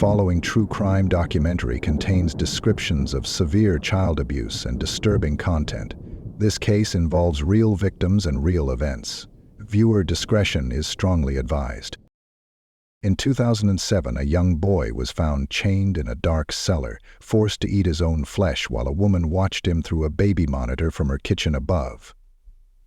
following true crime documentary contains descriptions of severe child abuse and disturbing content. This case involves real victims and real events. Viewer discretion is strongly advised. In 2007, a young boy was found chained in a dark cellar, forced to eat his own flesh while a woman watched him through a baby monitor from her kitchen above.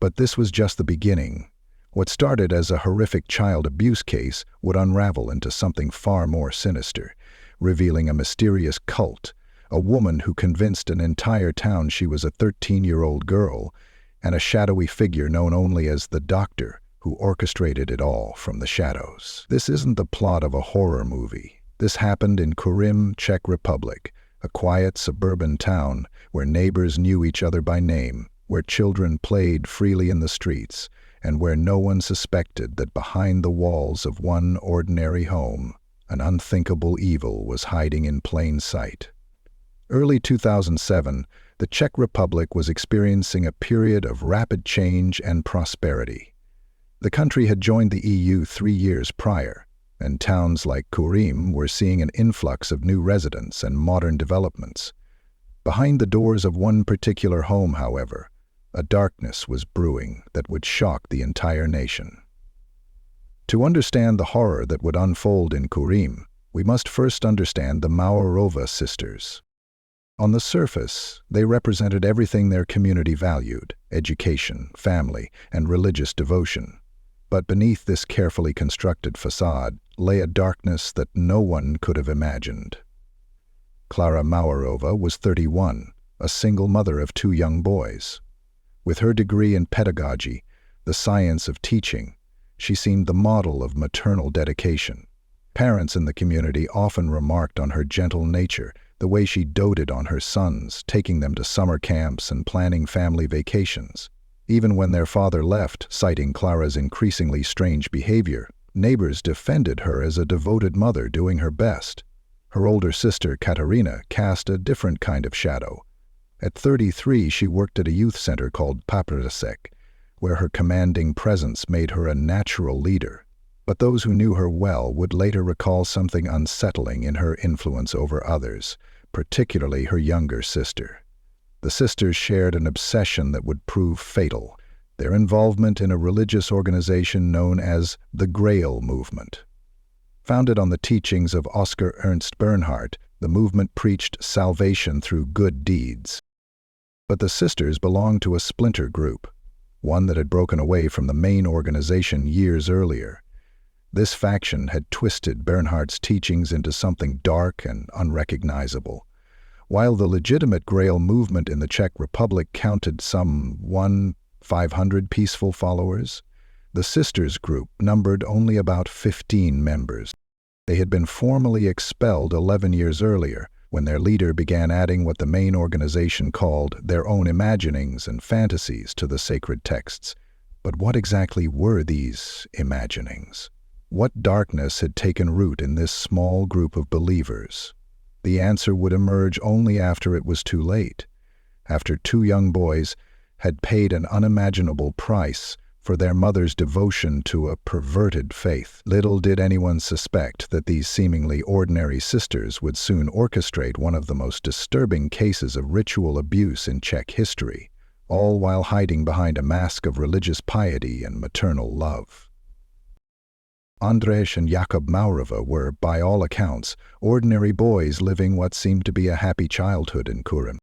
But this was just the beginning. What started as a horrific child abuse case would unravel into something far more sinister, revealing a mysterious cult, a woman who convinced an entire town she was a 13-year-old girl, and a shadowy figure known only as the Doctor, who orchestrated it all from the shadows. This isn't the plot of a horror movie. This happened in Kurim, Czech Republic, a quiet suburban town where neighbors knew each other by name, where children played freely in the streets, and where no one suspected that behind the walls of one ordinary home, an unthinkable evil was hiding in plain sight. Early 2007, the Czech Republic was experiencing a period of rapid change and prosperity. The country had joined the EU 3 years prior, and towns like Kurim were seeing an influx of new residents and modern developments. Behind the doors of one particular home, however, a darkness was brewing that would shock the entire nation. To understand the horror that would unfold in Kurim, we must first understand the Mauerova sisters. On the surface, they represented everything their community valued: education, family, and religious devotion. But beneath this carefully constructed facade lay a darkness that no one could have imagined. Klara Mauerova was 31, a single mother of 2 young boys. With her degree in pedagogy, the science of teaching, she seemed the model of maternal dedication. Parents in the community often remarked on her gentle nature, the way she doted on her sons, taking them to summer camps and planning family vacations. Even when their father left, citing Klara's increasingly strange behavior, neighbors defended her as a devoted mother doing her best. Her older sister, Katerina, cast a different kind of shadow. At 33, she worked at a youth center called facades, where her commanding presence made her a natural leader. But those who knew her well would later recall something unsettling in her influence over others, particularly her younger sister. The sisters shared an obsession that would prove fatal: their involvement in a religious organization known as the Grail Movement. Founded on the teachings of Oscar Ernst Bernhardt, the movement preached salvation through good deeds. But the sisters belonged to a splinter group, one that had broken away from the main organization years earlier. This faction had twisted Bernhardt's teachings into something dark and unrecognizable. While the legitimate Grail movement in the Czech Republic counted some 500 peaceful followers, the sisters group numbered only about 15 members. They had been formally expelled 11 years earlier, when their leader began adding what the main organization called their own imaginings and fantasies to the sacred texts. But what exactly were these imaginings? What darkness had taken root in this small group of believers? The answer would emerge only after it was too late, after 2 young boys had paid an unimaginable price for their mother's devotion to a perverted faith. Little did anyone suspect that these seemingly ordinary sisters would soon orchestrate one of the most disturbing cases of ritual abuse in Czech history, all while hiding behind a mask of religious piety and maternal love. Ondrej and Jakub Mauerova were, by all accounts, ordinary boys living what seemed to be a happy childhood in Kurim.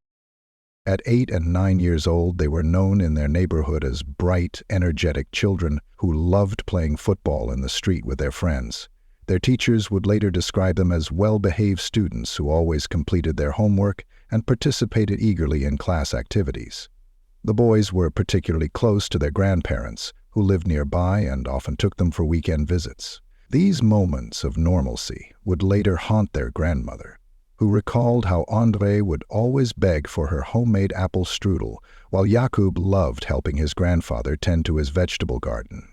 At 8 and 9 years old, they were known in their neighborhood as bright, energetic children who loved playing football in the street with their friends. Their teachers would later describe them as well-behaved students who always completed their homework and participated eagerly in class activities. The boys were particularly close to their grandparents, who lived nearby and often took them for weekend visits. These moments of normalcy would later haunt their grandmother, who recalled how Ondrej would always beg for her homemade apple strudel, while Jakub loved helping his grandfather tend to his vegetable garden.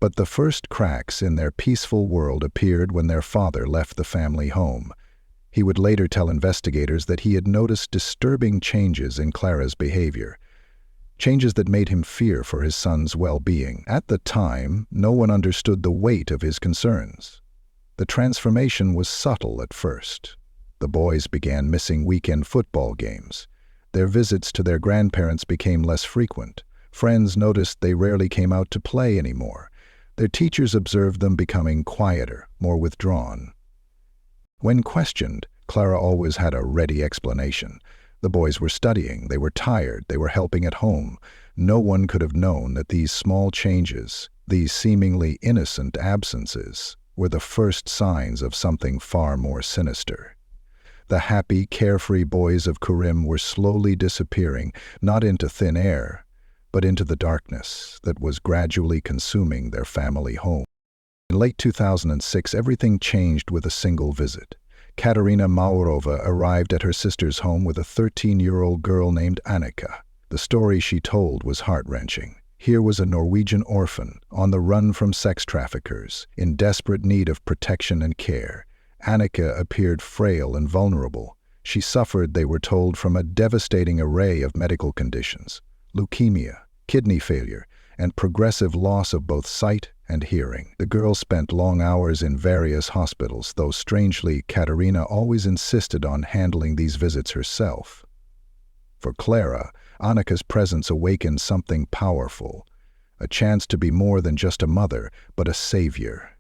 But the first cracks in their peaceful world appeared when their father left the family home. He would later tell investigators that he had noticed disturbing changes in Klara's behavior, changes that made him fear for his son's well-being. At the time, no one understood the weight of his concerns. The transformation was subtle at first. The boys began missing weekend football games. Their visits to their grandparents became less frequent. Friends noticed they rarely came out to play anymore. Their teachers observed them becoming quieter, more withdrawn. When questioned, Klara always had a ready explanation. The boys were studying, they were tired, they were helping at home. No one could have known that these small changes, these seemingly innocent absences, were the first signs of something far more sinister. The happy, carefree boys of Kurim were slowly disappearing, not into thin air, but into the darkness that was gradually consuming their family home. In late 2006, everything changed with a single visit. Katerina Mauerova arrived at her sister's home with a 13-year-old girl named Annika. The story she told was heart-wrenching. Here was a Norwegian orphan, on the run from sex traffickers, in desperate need of protection and care. Annika appeared frail and vulnerable. She suffered, they were told, from a devastating array of medical conditions: leukemia, kidney failure, and progressive loss of both sight and hearing. The girl spent long hours in various hospitals, though strangely, Katerina always insisted on handling these visits herself. For Klara, Annika's presence awakened something powerful, a chance to be more than just a mother, but a savior.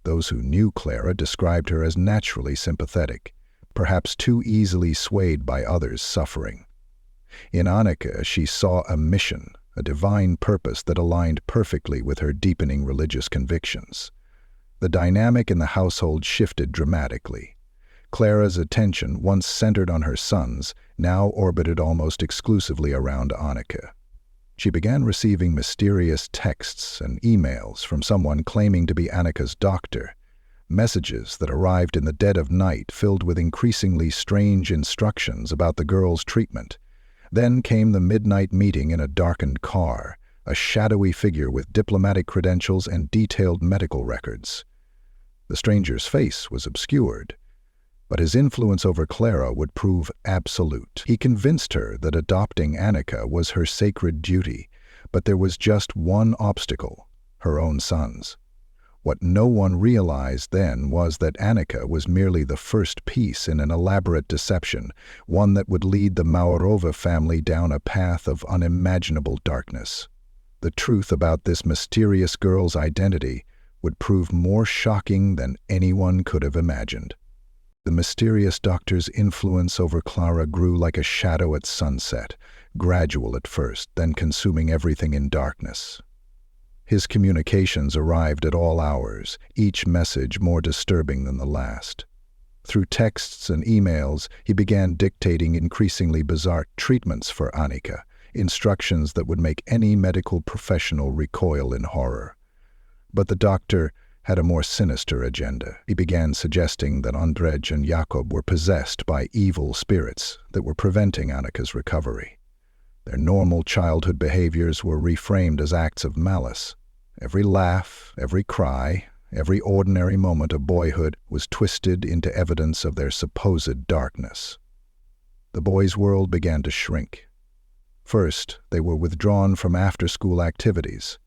Those who knew Klara described her as naturally sympathetic, perhaps too easily swayed by others' suffering. In Annika, she saw a mission, a divine purpose that aligned perfectly with her deepening religious convictions. The dynamic in the household shifted dramatically. Klara's attention, once centered on her sons, now orbited almost exclusively around Annika. She began receiving mysterious texts and emails from someone claiming to be Annika's doctor, messages that arrived in the dead of night filled with increasingly strange instructions about the girl's treatment. Then came the midnight meeting in a darkened car, a shadowy figure with diplomatic credentials and detailed medical records. The stranger's face was obscured, but his influence over Klara would prove absolute. He convinced her that adopting Annika was her sacred duty, but there was just one obstacle: her own sons. What no one realized then was that Annika was merely the first piece in an elaborate deception, one that would lead the Mauerova family down a path of unimaginable darkness. The truth about this mysterious girl's identity would prove more shocking than anyone could have imagined. The mysterious doctor's influence over Klara grew like a shadow at sunset, gradual at first, then consuming everything in darkness. His communications arrived at all hours, each message more disturbing than the last. Through texts and emails, he began dictating increasingly bizarre treatments for Annika, instructions that would make any medical professional recoil in horror. But the doctor had a more sinister agenda. He began suggesting that Ondrej and Jakub were possessed by evil spirits that were preventing Annika's recovery. Their normal childhood behaviors were reframed as acts of malice. Every laugh, every cry, every ordinary moment of boyhood was twisted into evidence of their supposed darkness. The boys' world began to shrink. First, they were withdrawn from after-school activities.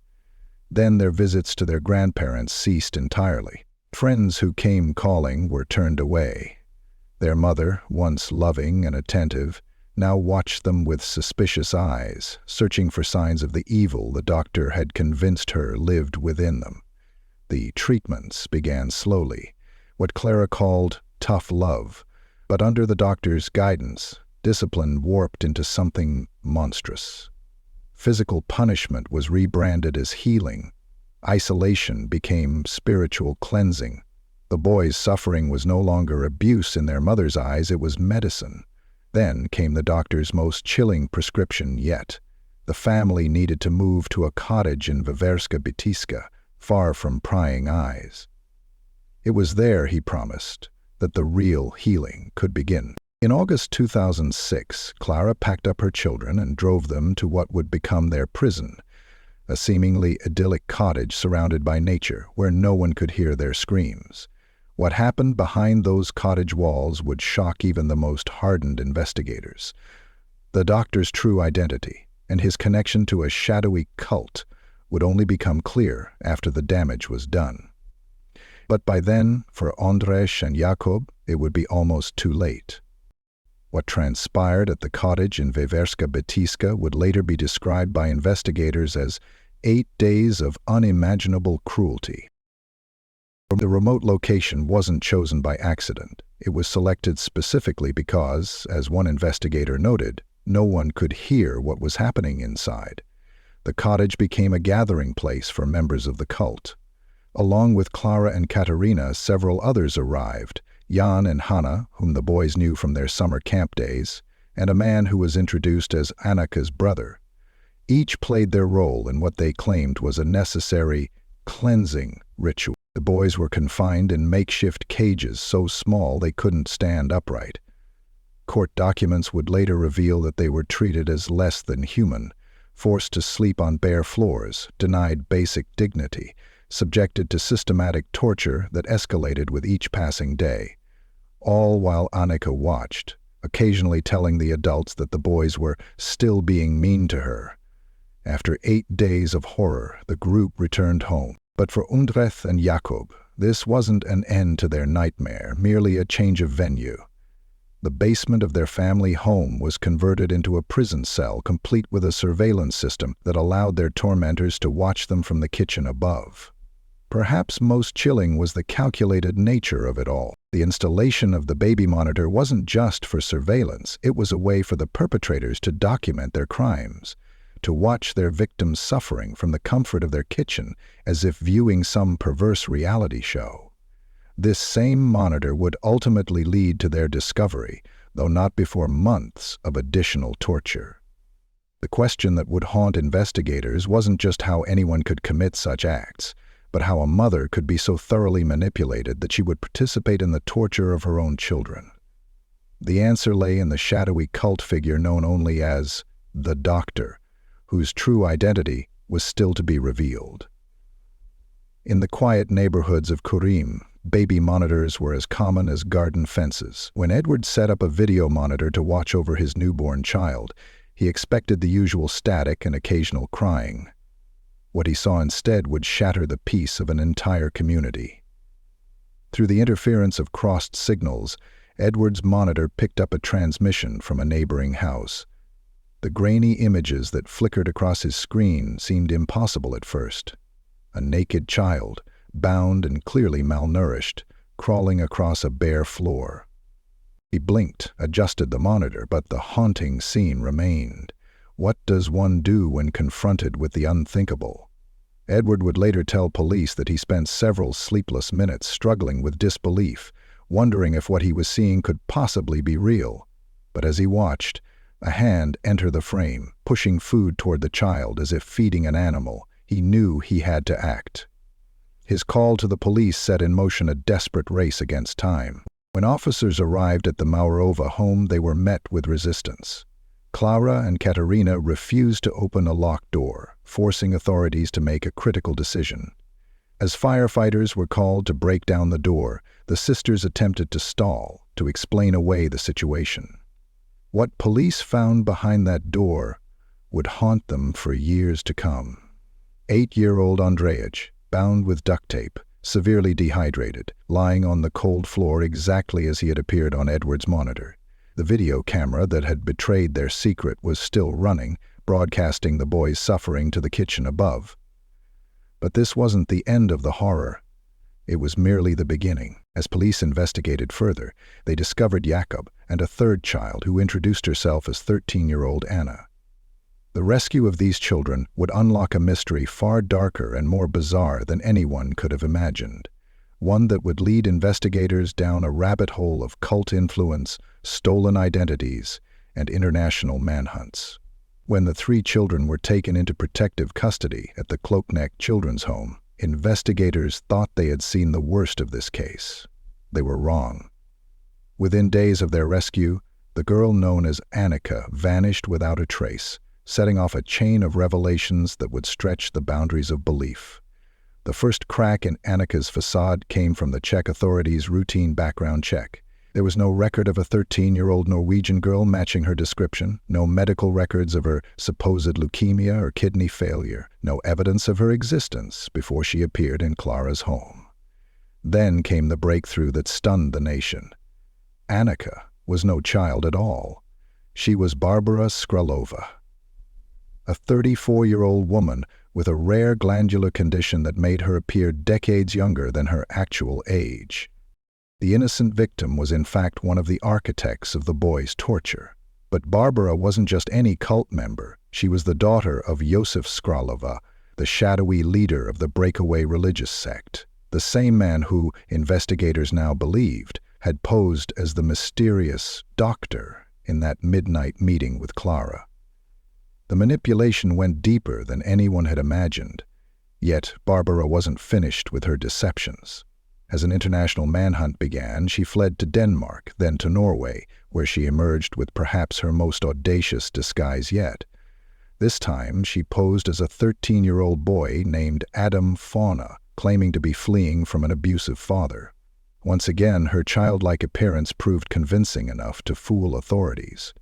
Then their visits to their grandparents ceased entirely. Friends who came calling were turned away. Their mother, once loving and attentive, now watched them with suspicious eyes, searching for signs of the evil the doctor had convinced her lived within them. The treatments began slowly, what Klara called tough love, but under the doctor's guidance, discipline warped into something monstrous. Physical punishment was rebranded as healing. Isolation became spiritual cleansing. The boys' suffering was no longer abuse in their mother's eyes, it was medicine. Then came the doctor's most chilling prescription yet. The family needed to move to a cottage in Vaverska Bitiska, far from prying eyes. It was there, he promised, that the real healing could begin. In August 2006, Klara packed up her children and drove them to what would become their prison, a seemingly idyllic cottage surrounded by nature where no one could hear their screams. What happened behind those cottage walls would shock even the most hardened investigators. The doctor's true identity and his connection to a shadowy cult would only become clear after the damage was done. But by then, for Ondrej and Jakub, it would be almost too late. What transpired at the cottage in Veverska Bitiska would later be described by investigators as 8 days of unimaginable cruelty. The remote location wasn't chosen by accident. It was selected specifically because, as one investigator noted, no one could hear what was happening inside. The cottage became a gathering place for members of the cult. Along with Klara and Katerina, several others arrived, Jan and Hanna, whom the boys knew from their summer camp days, and a man who was introduced as Annika's brother. Each played their role in what they claimed was a necessary cleansing ritual. The boys were confined in makeshift cages so small they couldn't stand upright. Court documents would later reveal that they were treated as less than human, forced to sleep on bare floors, denied basic dignity, subjected to systematic torture that escalated with each passing day. All while Annika watched, occasionally telling the adults that the boys were still being mean to her. After 8 days of horror, the group returned home. But for Ondrej and Jakub, this wasn't an end to their nightmare, merely a change of venue. The basement of their family home was converted into a prison cell complete with a surveillance system that allowed their tormentors to watch them from the kitchen above. Perhaps most chilling was the calculated nature of it all. The installation of the baby monitor wasn't just for surveillance, it was a way for the perpetrators to document their crimes, to watch their victims suffering from the comfort of their kitchen as if viewing some perverse reality show. This same monitor would ultimately lead to their discovery, though not before months of additional torture. The question that would haunt investigators wasn't just how anyone could commit such acts, but how a mother could be so thoroughly manipulated that she would participate in the torture of her own children. The answer lay in the shadowy cult figure known only as the Doctor, whose true identity was still to be revealed. In the quiet neighborhoods of Kurim, baby monitors were as common as garden fences. When Edward set up a video monitor to watch over his newborn child, he expected the usual static and occasional crying. What he saw instead would shatter the peace of an entire community. Through the interference of crossed signals, Edward's monitor picked up a transmission from a neighboring house. The grainy images that flickered across his screen seemed impossible at first. A naked child, bound and clearly malnourished, crawling across a bare floor. He blinked, adjusted the monitor, but the haunting scene remained. What does one do when confronted with the unthinkable? Edward would later tell police that he spent several sleepless minutes struggling with disbelief, wondering if what he was seeing could possibly be real. But as he watched, a hand entered the frame, pushing food toward the child as if feeding an animal. He knew he had to act. His call to the police set in motion a desperate race against time. When officers arrived at the Mauerova home, they were met with resistance. Klara and Katerina refused to open a locked door, forcing authorities to make a critical decision. As firefighters were called to break down the door, the sisters attempted to stall, to explain away the situation. What police found behind that door would haunt them for years to come. 8-year-old Ondrej, bound with duct tape, severely dehydrated, lying on the cold floor exactly as he had appeared on Edward's monitor. The video camera that had betrayed their secret was still running, broadcasting the boy's suffering to the kitchen above. But this wasn't the end of the horror. It was merely the beginning. As police investigated further, they discovered Jakub and a third child who introduced herself as 13-year-old Anna. The rescue of these children would unlock a mystery far darker and more bizarre than anyone could have imagined, one that would lead investigators down a rabbit hole of cult influence, stolen identities, and international manhunts. When the 3 children were taken into protective custody at the Cloakneck Children's Home, investigators thought they had seen the worst of this case. They were wrong. Within days of their rescue, the girl known as Annika vanished without a trace, setting off a chain of revelations that would stretch the boundaries of belief. The first crack in Annika's facade came from the Czech authorities' routine background check. There was no record of a 13-year-old Norwegian girl matching her description, no medical records of her supposed leukemia or kidney failure, no evidence of her existence before she appeared in Klara's home. Then came the breakthrough that stunned the nation. Annika was no child at all. She was Barbara Skrylova, a 34-year-old woman with a rare glandular condition that made her appear decades younger than her actual age. The innocent victim was in fact one of the architects of the boy's torture. But Barbara wasn't just any cult member. She was the daughter of Josef Skrylova, the shadowy leader of the breakaway religious sect, the same man who, investigators now believed, had posed as the mysterious doctor in that midnight meeting with Klara. The manipulation went deeper than anyone had imagined, yet Barbara wasn't finished with her deceptions. As an international manhunt began, she fled to Denmark, then to Norway, where she emerged with perhaps her most audacious disguise yet. This time, she posed as a 13-year-old boy named Adam Fauna, claiming to be fleeing from an abusive father. Once again, her childlike appearance proved convincing enough to fool authorities.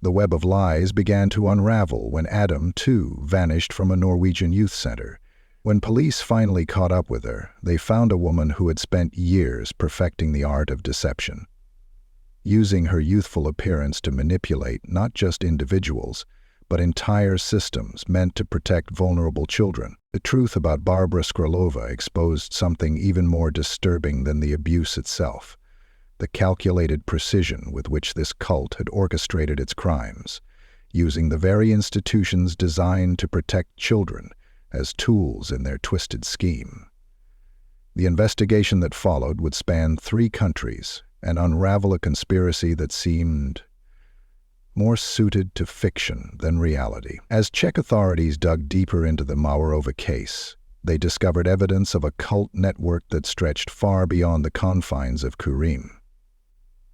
The web of lies began to unravel when Adam, too, vanished from a Norwegian youth center. When police finally caught up with her, they found a woman who had spent years perfecting the art of deception, using her youthful appearance to manipulate not just individuals, but entire systems meant to protect vulnerable children. The truth about Barbara Skrylova exposed something even more disturbing than the abuse itself: the calculated precision with which this cult had orchestrated its crimes, using the very institutions designed to protect children as tools in their twisted scheme. The investigation that followed would span 3 countries and unravel a conspiracy that seemed more suited to fiction than reality. As Czech authorities dug deeper into the Mauerova case, they discovered evidence of a cult network that stretched far beyond the confines of Kurim.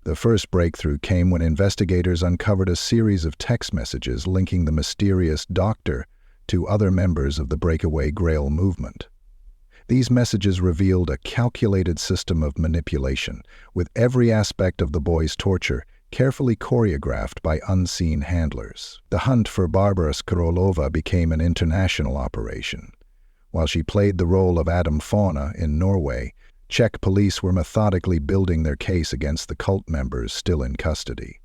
The first breakthrough came when investigators uncovered a series of text messages linking the mysterious doctor to other members of the breakaway Grail movement. These messages revealed a calculated system of manipulation, with every aspect of the boy's torture carefully choreographed by unseen handlers. The hunt for Barbara Skrylova became an international operation. While she played the role of Adam Fauna in Norway, Czech police were methodically building their case against the cult members still in custody.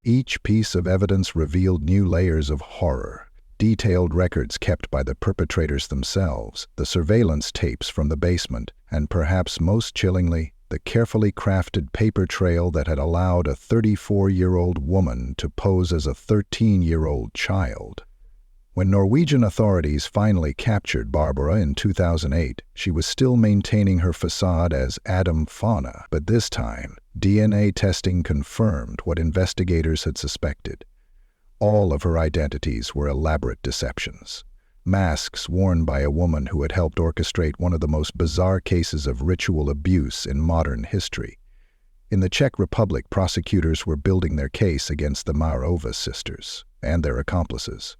Each piece of evidence revealed new layers of horror: detailed records kept by the perpetrators themselves, the surveillance tapes from the basement, and perhaps most chillingly, the carefully crafted paper trail that had allowed a 34-year-old woman to pose as a 13-year-old child. When Norwegian authorities finally captured Barbara in 2008, she was still maintaining her facade as Adam Fauna, but this time, DNA testing confirmed what investigators had suspected. All of her identities were elaborate deceptions, masks worn by a woman who had helped orchestrate one of the most bizarre cases of ritual abuse in modern history. In the Czech Republic, prosecutors were building their case against the Mauerova sisters and their accomplices.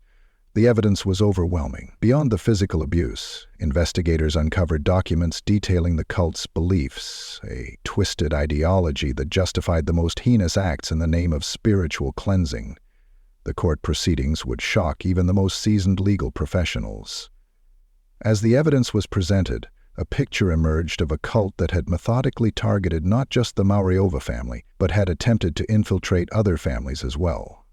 The evidence was overwhelming. Beyond the physical abuse, investigators uncovered documents detailing the cult's beliefs, a twisted ideology that justified the most heinous acts in the name of spiritual cleansing. The court proceedings would shock even the most seasoned legal professionals. As the evidence was presented, a picture emerged of a cult that had methodically targeted not just the Mauerova family, but had attempted to infiltrate other families as well.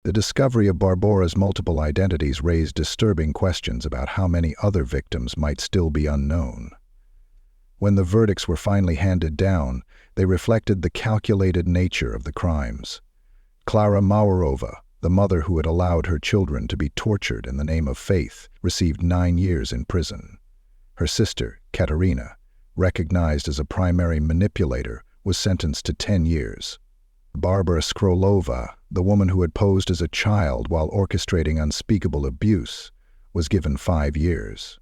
The discovery of Barbara's multiple identities raised disturbing questions about how many other victims might still be unknown. When the verdicts were finally handed down, they reflected the calculated nature of the crimes. Klara Mauerova, the mother who had allowed her children to be tortured in the name of faith, received 9 years in prison. Her sister, Katerina, recognized as a primary manipulator, was sentenced to 10 years. Barbara Skrylova, the woman who had posed as a child while orchestrating unspeakable abuse, was given 5 years.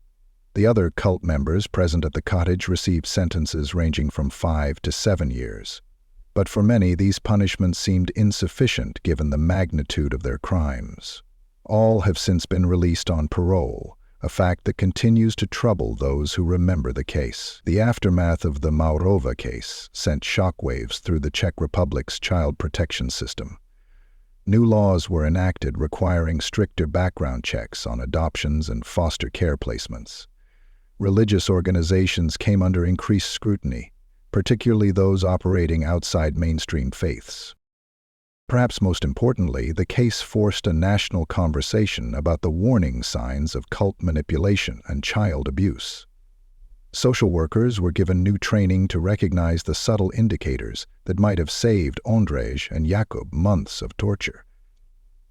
The other cult members present at the cottage received sentences ranging from 5 to 7 years. But for many, these punishments seemed insufficient given the magnitude of their crimes. All have since been released on parole, a fact that continues to trouble those who remember the case. The aftermath of the Mauerova case sent shockwaves through the Czech Republic's child protection system. New laws were enacted requiring stricter background checks on adoptions and foster care placements. Religious organizations came under increased scrutiny, particularly those operating outside mainstream faiths. Perhaps most importantly, the case forced a national conversation about the warning signs of cult manipulation and child abuse. Social workers were given new training to recognize the subtle indicators that might have saved Ondrej and Jakub months of torture.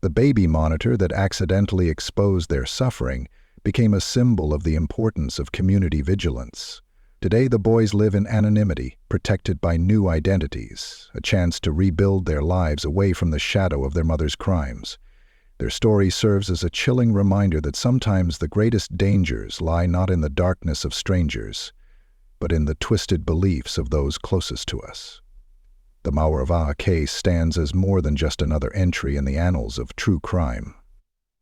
The baby monitor that accidentally exposed their suffering became a symbol of the importance of community vigilance. Today, the boys live in anonymity, protected by new identities, a chance to rebuild their lives away from the shadow of their mother's crimes. Their story serves as a chilling reminder that sometimes the greatest dangers lie not in the darkness of strangers, but in the twisted beliefs of those closest to us. The Mauerova case stands as more than just another entry in the annals of true crime.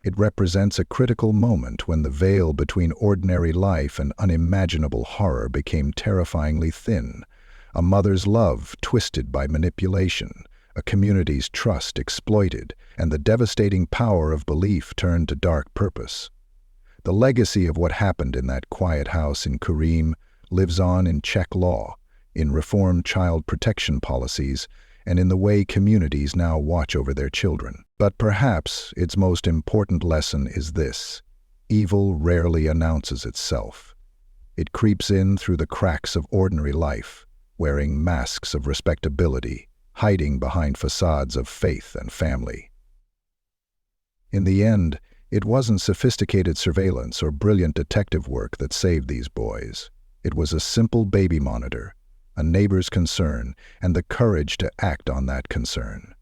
It represents a critical moment when the veil between ordinary life and unimaginable horror became terrifyingly thin, a mother's love twisted by manipulation, a community's trust exploited, and the devastating power of belief turned to dark purpose. The legacy of what happened in that quiet house in Kurim lives on in Czech law, in reformed child protection policies, and in the way communities now watch over their children. But perhaps its most important lesson is this: evil rarely announces itself. It creeps in through the cracks of ordinary life, wearing masks of respectability, hiding behind facades of faith and family. In the end, it wasn't sophisticated surveillance or brilliant detective work that saved these boys. It was a simple baby monitor, a neighbor's concern, and the courage to act on that concern.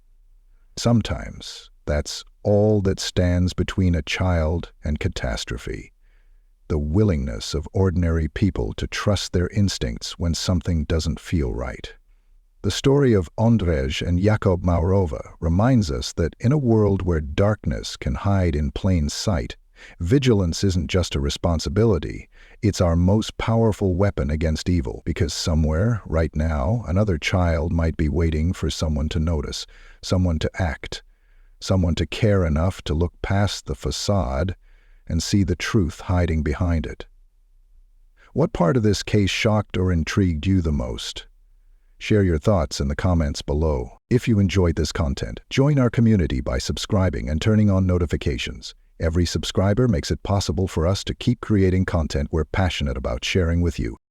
Sometimes that's all that stands between a child and catastrophe: the willingness of ordinary people to trust their instincts when something doesn't feel right. The story of Ondrej and Jakub Mauerova reminds us that in a world where darkness can hide in plain sight, vigilance isn't just a responsibility, it's our most powerful weapon against evil, because somewhere, right now, another child might be waiting for someone to notice, someone to act, someone to care enough to look past the facade and see the truth hiding behind it. What part of this case shocked or intrigued you the most? Share your thoughts in the comments below. If you enjoyed this content, join our community by subscribing and turning on notifications. Every subscriber makes it possible for us to keep creating content we're passionate about sharing with you.